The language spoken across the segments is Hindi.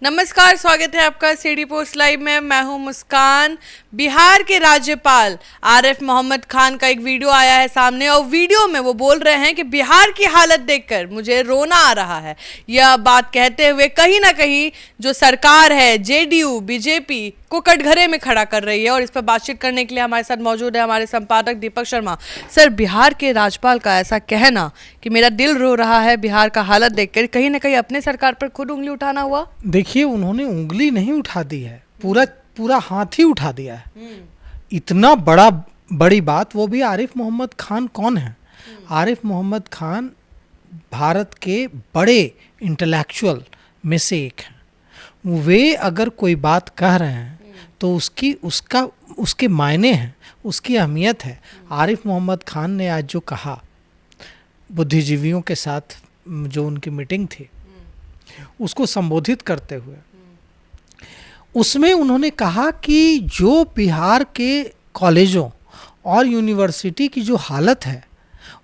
नमस्कार, स्वागत है आपका सीडी पोस्ट लाइव में। मैं हूं मुस्कान। बिहार के राज्यपाल आरिफ मोहम्मद खान का एक वीडियो आया है सामने और वीडियो में वो बोल रहे हैं कि बिहार की हालत देखकर मुझे रोना आ रहा है। यह बात कहते हुए कहीं ना कहीं जो सरकार है जेडीयू बीजेपी को कटघरे में खड़ा कर रही है। और इस पर बातचीत करने के लिए हमारे साथ मौजूद है हमारे संपादक दीपक शर्मा। सर, बिहार के राज्यपाल का ऐसा कहना कि मेरा दिल रो रहा है बिहार का हालत देखकर, कहीं ना कहीं अपने सरकार पर खुद उंगली उठाना हुआ। देखिए, उन्होंने उंगली नहीं उठा दी है, पूरा हाथ ही उठा दिया है। इतना बड़ी बात, वो भी आरिफ मोहम्मद खान कौन है? आरिफ मोहम्मद खान भारत के बड़े इंटेलेक्चुअल में से एक हैं। वे अगर कोई बात कह रहे हैं तो उसके मायने हैं, उसकी अहमियत है। आरिफ मोहम्मद खान ने आज जो कहा बुद्धिजीवियों के साथ जो उनकी मीटिंग थी उसको संबोधित करते हुए, उसमें उन्होंने कहा कि जो बिहार के कॉलेजों और यूनिवर्सिटी की जो हालत है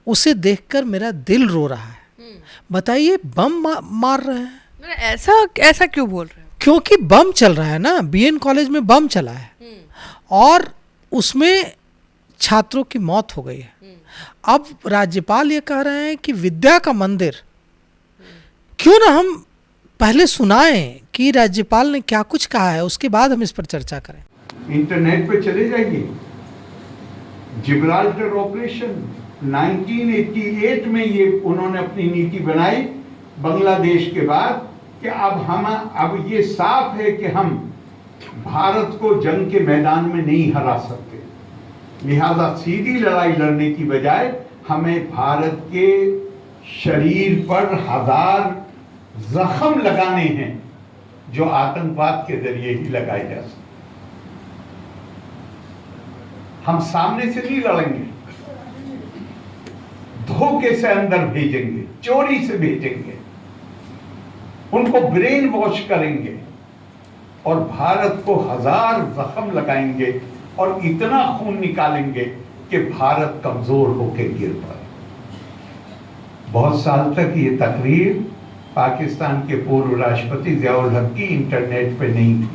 उसे देखकर मेरा दिल रो रहा है। बताइए, बम मार रहे हैं। ऐसा क्यों बोल रहे हो? क्योंकि बम चल रहा है ना, बीएन कॉलेज में बम चला है और उसमें छात्रों की मौत हो गई है। अब राज्यपाल ये कह रहे हैं कि विद्या का मंदिर। क्यों ना हम पहले सुनाएं कि राज्यपाल ने क्या कुछ कहा है, उसके बाद हम इस पर चर्चा करें। इंटरनेट पे चले जाइए। जिब्राल्टर ऑपरेशन 1988 में ये उन्होंने अपनी नीति बनाई बांग्लादेश के बाद कि अब ये साफ है कि हम भारत को जंग के मैदान में नहीं हरा सकते, लिहाजा सीधी लड़ाई लड़ने की बजाय हमें भारत के शरीर पर 1000 जख्म लगाने हैं जो आतंकवाद के जरिए ही लगाए जा सकते। हम सामने से नहीं लड़ेंगे, धोखे से अंदर भेजेंगे, चोरी से भेजेंगे, उनको ब्रेन वॉश करेंगे और भारत को 1000 जख्म लगाएंगे और इतना खून निकालेंगे कि भारत कमजोर होकर गिर पड़े। बहुत साल तक ये तकरीर पाकिस्तान के पूर्व राष्ट्रपति ज़ियाउल हक की इंटरनेट पे नहीं थी,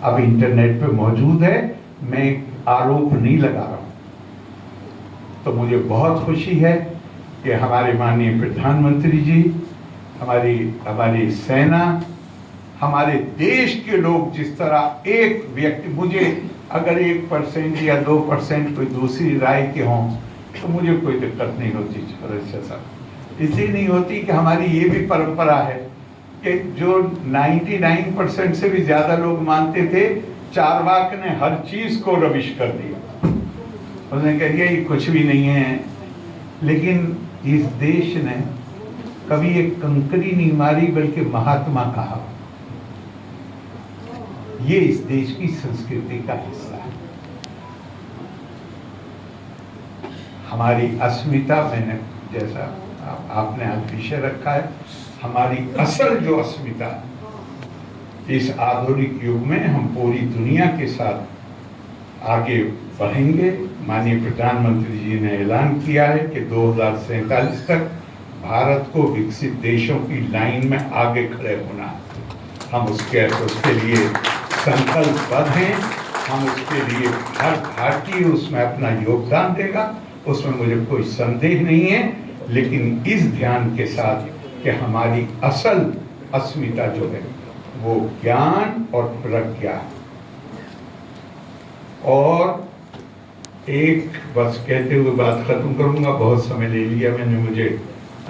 अब इंटरनेट पे मौजूद है। मैं आरोप नहीं लगा रहा हूं। तो मुझे बहुत खुशी है कि हमारे माननीय प्रधानमंत्री जी, हमारी सेना, हमारे देश के लोग जिस तरह एक व्यक्ति, मुझे अगर 1% या 2% कोई दूसरी राय के हों तो मुझे कोई दिक्कत नहीं होती साहब। इसलिए नहीं होती कि हमारी ये भी परंपरा है कि जो 99% से भी ज्यादा लोग मानते थे, चारवाक ने हर चीज को रविश कर दिया। उसने कह दिया ये कुछ भी नहीं है। लेकिन इस देश ने कभी एक कंकरी नहीं मारी बल्कि महात्मा कहा। ये इस देश की संस्कृति का हिस्सा है। हमारी अस्मिता, मैंने जैसा आपने आज विषय रखा है, हमारी असल जो अस्मिता इस आधुनिक युग में, हम पूरी दुनिया के साथ आगे बढ़ेंगे। माननीय प्रधानमंत्री जी ने ऐलान किया है कि 2047 तक भारत को विकसित देशों की लाइन में आगे खड़े होना है। हम उसके लिए संकल्पबद्ध हैं। हम उसके लिए हर भारतीय उसमें अपना योगदान देगा, उसमें मुझे कोई संदेह नहीं है। लेकिन इस ध्यान के साथ कि हमारी असल अस्मिता जो है वो ज्ञान और प्रज्ञा। और एक बस कहते हुए बात खत्म करूंगा, बहुत समय ले लिया मैंने। मुझे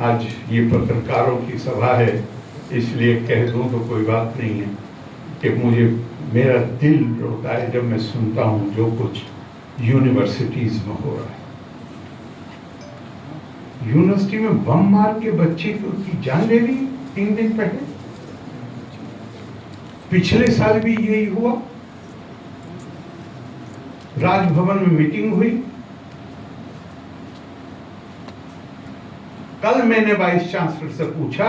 आज ये पत्रकारों की सभा है इसलिए कह दूं तो कोई बात नहीं है कि मेरा दिल रोता है जब मैं सुनता हूं जो कुछ यूनिवर्सिटीज में हो रहा है। यूनिवर्सिटी में बम मार के बच्चे की जान ले ली 3 दिन पहले। पिछले साल भी यही हुआ। राजभवन में मीटिंग हुई। कल मैंने वाइस चांसलर से पूछा,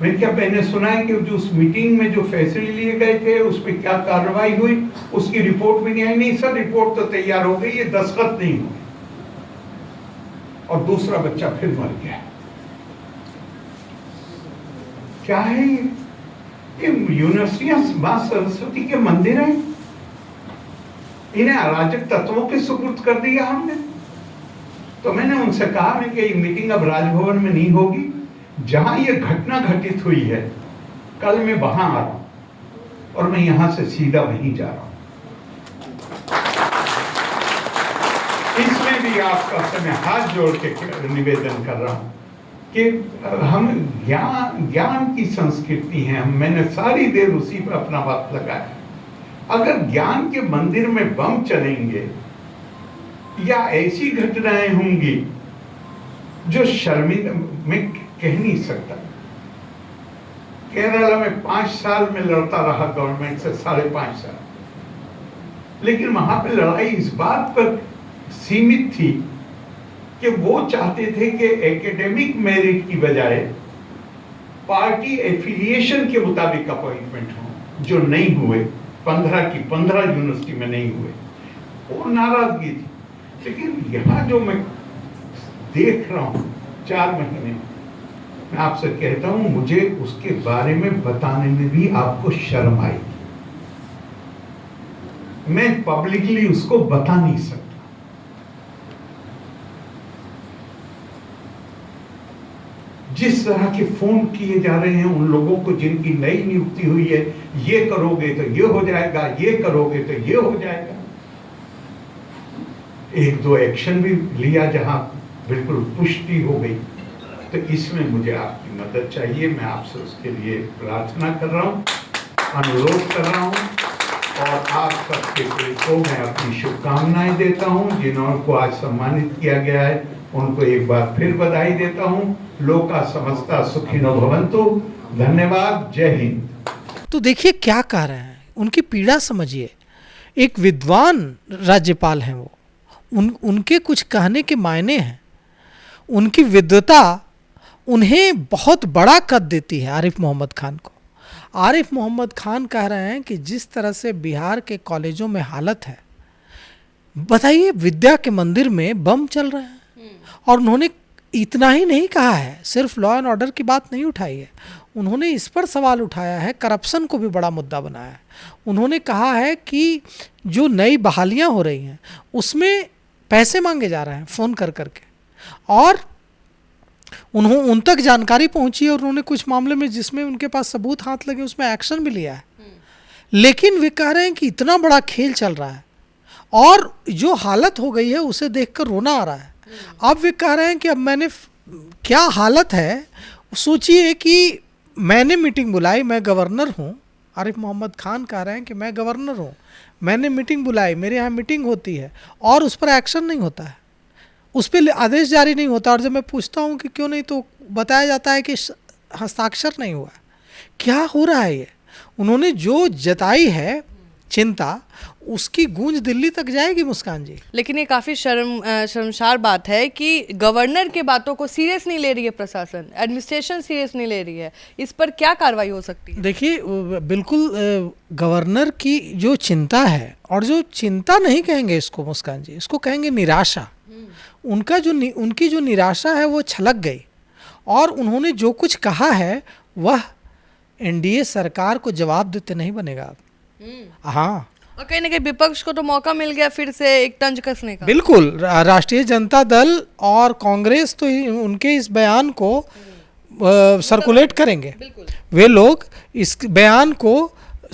मैंने सुना है कि जो उस मीटिंग में जो फैसले लिए गए थे उस पर क्या कार्रवाई हुई, उसकी रिपोर्ट भी नहीं आई। नहीं सर, रिपोर्ट तो तैयार हो गई, ये दस्तखत नहीं हुए। और दूसरा बच्चा फिर मर गया। क्या है ये? ये यूनिवर्सिटियां मां सरस्वती के मंदिर हैं, इन्हें अराजक तत्वों के सुपुर्द कर दिया हमने। तो मैंने उनसे कहा कि ये मीटिंग अब राजभवन में नहीं होगी, जहां ये घटना घटित हुई है कल मैं वहां आ रहा हूं और मैं यहां से सीधा वहीं जा रहा हूं। इसमें भी आपका से मैं हाथ जोड़ के निवेदन कर रहा हूं कि हम ज्ञान की संस्कृति है, मैंने सारी देर उसी पर अपना वक्त लगाया। अगर ज्ञान के मंदिर में बम चलेंगे या ऐसी घटनाएं होंगी जो शर्मिंदा, मैं कह नहीं सकता। केरला में 5 साल में लड़ता रहा गवर्नमेंट से, 5.5 साल, लेकिन वहां पे लड़ाई इस बात पर सीमित थी कि वो चाहते थे कि एकेडमिक मेरिट की बजाय पार्टी एफिलिएशन के मुताबिक अपॉइंटमेंट हो, जो नहीं हुए। 15 यूनिवर्सिटी में नहीं हुए, वो नाराजगी थी। लेकिन यहाँ जो मैं देख रहा हूँ 4 महीने, मैं आपसे कहता हूँ मुझे उसके बारे में बताने में भी आपको शर्म आएगी। मैं पब्लिकली उसको बता नहीं सकता। जिस तरह के फोन किए जा रहे हैं उन लोगों को जिनकी नई नियुक्ति हुई है, ये करोगे तो ये हो जाएगा, ये करोगे तो ये हो जाएगा। 1-2 एक्शन भी लिया जहां बिल्कुल पुष्टि हो गई। तो इसमें मुझे आपकी मदद चाहिए। मैं आपसे उसके लिए प्रार्थना कर रहा हूं, अनुरोध कर रहा हूं और आप सबके को मैं अपनी शुभकामनाएं देता हूं। जिनको आज सम्मानित किया गया है उनको एक बार फिर बधाई देता हूं। लोका समस्ता सुखिनो भवन्तु। धन्यवाद। जय हिंद। तो देखिए क्या कह रहे हैं, उनकी पीड़ा समझिए। एक विद्वान राज्यपाल हैं वो, उनके कुछ कहने के मायने हैं। उनकी विद्वता उन्हें बहुत बड़ा कद देती है आरिफ मोहम्मद खान को। आरिफ मोहम्मद खान कह रहे हैं कि जिस तरह से बिहार के कॉलेजों में हालत है, बताइए विद्या के मंदिर में बम चल रहे हैं। और उन्होंने इतना ही नहीं कहा है, सिर्फ लॉ एंड ऑर्डर की बात नहीं उठाई है, उन्होंने इस पर सवाल उठाया है, करप्शन को भी बड़ा मुद्दा बनाया है। उन्होंने कहा है कि जो नई बहालियां हो रही हैं उसमें पैसे मांगे जा रहे हैं फ़ोन कर करके, और उन तक जानकारी पहुंची और उन्होंने कुछ मामले में जिसमें उनके पास सबूत हाथ लगे उसमें एक्शन भी लिया है। लेकिन वे कह रहे हैं कि इतना बड़ा खेल चल रहा है और जो हालत हो गई है उसे देखकर रोना आ रहा है। अब वे कह रहे हैं कि अब मैंने क्या हालत है, सोचिए कि मैंने मीटिंग बुलाई, मैं गवर्नर हूँ। आरिफ मोहम्मद खान कह रहे हैं कि मैं गवर्नर हूँ, मैंने मीटिंग बुलाई, मेरे यहाँ मीटिंग होती है और उस पर एक्शन नहीं होता है, उस पर आदेश जारी नहीं होता। और जब मैं पूछता हूँ कि क्यों नहीं, तो बताया जाता है कि हस्ताक्षर नहीं हुआ। क्या हो रहा है ये? उन्होंने जो जताई है चिंता, उसकी गूंज दिल्ली तक जाएगी मुस्कान जी। लेकिन ये काफ़ी शर्मसार बात है कि गवर्नर के बातों को सीरियस नहीं ले रही है प्रशासन, एडमिनिस्ट्रेशन सीरियस नहीं ले रही है। इस पर क्या कार्रवाई हो सकती है? देखिए बिल्कुल गवर्नर की जो चिंता है, और जो चिंता नहीं कहेंगे इसको मुस्कान जी, इसको कहेंगे निराशा। उनकी जो निराशा है वो छलक गई, और उन्होंने जो कुछ कहा है वह एनडीए सरकार को जवाब देते नहीं बनेगा अब। हाँ, और कहीं ना कहीं विपक्ष को तो मौका मिल गया फिर से एक तंज कसने का। बिल्कुल, राष्ट्रीय जनता दल और कांग्रेस तो उनके इस बयान को सर्कुलेट करेंगे। वे लोग इस बयान को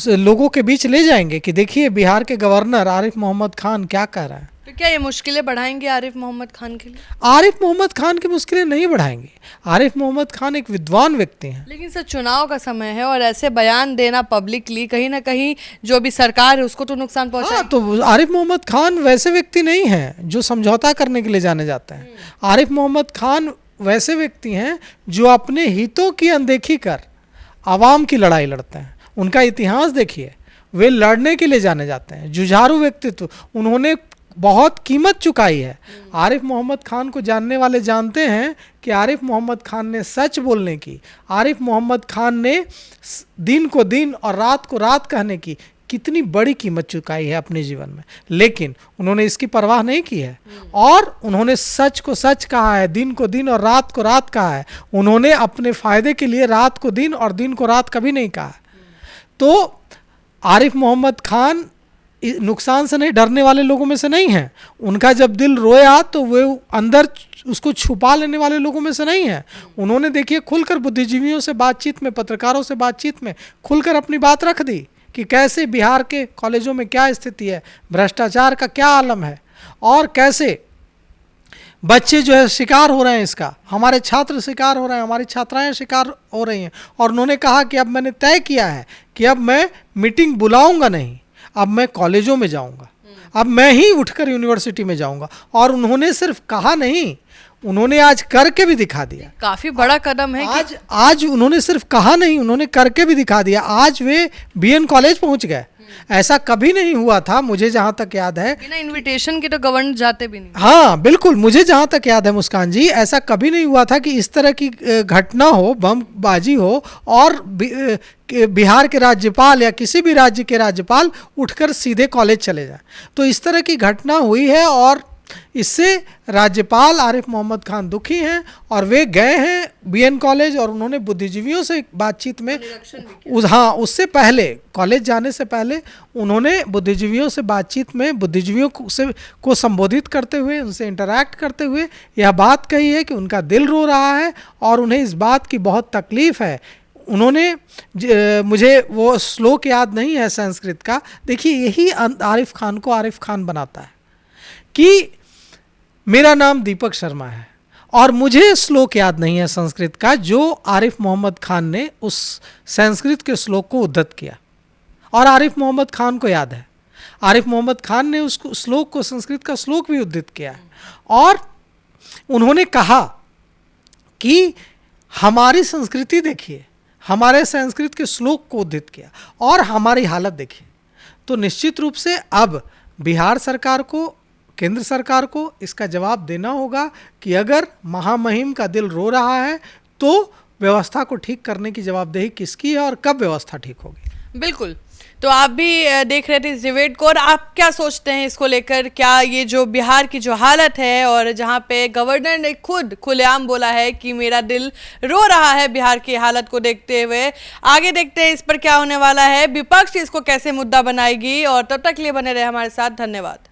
लोगों के बीच ले जाएंगे कि देखिए बिहार के गवर्नर आरिफ मोहम्मद खान क्या कह रहे हैं। तो क्या ये मुश्किलें बढ़ाएंगे आरिफ मोहम्मद खान के लिए? आरिफ मोहम्मद खान की मुश्किलें नहीं बढ़ाएंगे। आरिफ मोहम्मद खान एक विद्वान व्यक्ति हैं। लेकिन सर चुनाव का समय है और ऐसे बयान देना पब्लिकली कहीं ना कहीं जो भी सरकार है उसको तो नुकसान पहुंचाएगा। हाँ, तो आरिफ मोहम्मद खान वैसे व्यक्ति नहीं हैं जो समझौता करने के लिए जाने जाते हैं। आरिफ मोहम्मद खान वैसे व्यक्ति हैं जो अपने हितों की अनदेखी कर आवाम की लड़ाई लड़ते हैं। उनका इतिहास देखिए, वे लड़ने के लिए जाने जाते हैं, जुझारू व्यक्तित्व, उन्होंने बहुत कीमत चुकाई है। आरिफ मोहम्मद खान को जानने वाले जानते हैं कि आरिफ मोहम्मद खान ने सच बोलने की, आरिफ मोहम्मद खान ने दिन को दिन और रात को रात कहने की कितनी बड़ी कीमत चुकाई है अपने जीवन में। लेकिन उन्होंने इसकी परवाह नहीं की है और उन्होंने सच को सच कहा है, दिन को दिन और रात को रात कहा है। उन्होंने अपने फायदे के लिए रात को दिन और दिन को रात कभी नहीं कहा। तो आरिफ मोहम्मद खान नुकसान से नहीं डरने वाले लोगों में से नहीं है। उनका जब दिल रोया तो वो अंदर उसको छुपा लेने वाले लोगों में से नहीं है। उन्होंने देखिए खुलकर बुद्धिजीवियों से बातचीत में, पत्रकारों से बातचीत में खुलकर अपनी बात रख दी कि कैसे बिहार के कॉलेजों में क्या स्थिति है, भ्रष्टाचार का क्या आलम है और कैसे बच्चे जो है शिकार हो रहे हैं इसका, हमारे छात्र शिकार हो रहे हैं, हमारी छात्राएं शिकार हो रही हैं। और उन्होंने कहा कि अब मैंने तय किया है कि अब मैं मीटिंग बुलाऊंगा नहीं, अब मैं कॉलेजों में जाऊंगा, अब मैं ही उठकर यूनिवर्सिटी में जाऊंगा। और उन्होंने सिर्फ कहा नहीं, उन्होंने आज करके भी दिखा दिया। काफी बड़ा कदम है आज उन्होंने सिर्फ कहा नहीं, उन्होंने करके भी दिखा दिया। आज वे बीएन कॉलेज पहुंच गए। ऐसा कभी नहीं हुआ था, मुझे जहां तक याद है, बिना इनविटेशन के तो गवर्नर जाते भी नहीं। हाँ बिल्कुल, मुझे जहां तक याद है मुस्कान जी, ऐसा कभी नहीं हुआ था कि इस तरह की घटना हो, बमबाजी हो और बिहार के राज्यपाल या किसी भी राज्य के राज्यपाल उठकर सीधे कॉलेज चले जाए। तो इस तरह की घटना हुई है और इससे राज्यपाल आरिफ मोहम्मद खान दुखी हैं और वे गए हैं बीएन कॉलेज और उन्होंने बुद्धिजीवियों से बातचीत में उससे पहले, कॉलेज जाने से पहले उन्होंने बुद्धिजीवियों से बातचीत में बुद्धिजीवियों को संबोधित करते हुए, उनसे इंटरैक्ट करते हुए यह बात कही है कि उनका दिल रो रहा है और उन्हें इस बात की बहुत तकलीफ है। उन्होंने मुझे वो श्लोक याद नहीं है संस्कृत का, देखिए यही आरिफ खान को आरिफ खान बनाता है कि मेरा नाम दीपक शर्मा है और मुझे श्लोक याद नहीं है संस्कृत का जो आरिफ मोहम्मद खान ने उस संस्कृत के श्लोक को उद्धृत किया, और आरिफ मोहम्मद खान को याद है। आरिफ मोहम्मद खान ने उस श्लोक को, संस्कृत का श्लोक भी उद्धृत किया है और उन्होंने कहा कि हमारी संस्कृति देखिए, हमारे संस्कृत के श्लोक को उद्धृत किया और हमारी हालत देखिए। तो निश्चित रूप से अब बिहार सरकार को, केंद्र सरकार को इसका जवाब देना होगा कि अगर महामहिम का दिल रो रहा है तो व्यवस्था को ठीक करने की जवाबदेही किसकी है और कब व्यवस्था ठीक होगी। बिल्कुल, तो आप भी देख रहे थे इस डिबेट को और आप क्या सोचते हैं इसको लेकर? क्या ये जो बिहार की जो हालत है और जहां पे गवर्नर ने खुद खुलेआम बोला है कि मेरा दिल रो रहा है बिहार की हालत को देखते हुए, आगे देखते हैं इस पर क्या होने वाला है, विपक्ष इसको कैसे मुद्दा बनाएगी। और तब तक के लिए बने रहे हमारे साथ, धन्यवाद।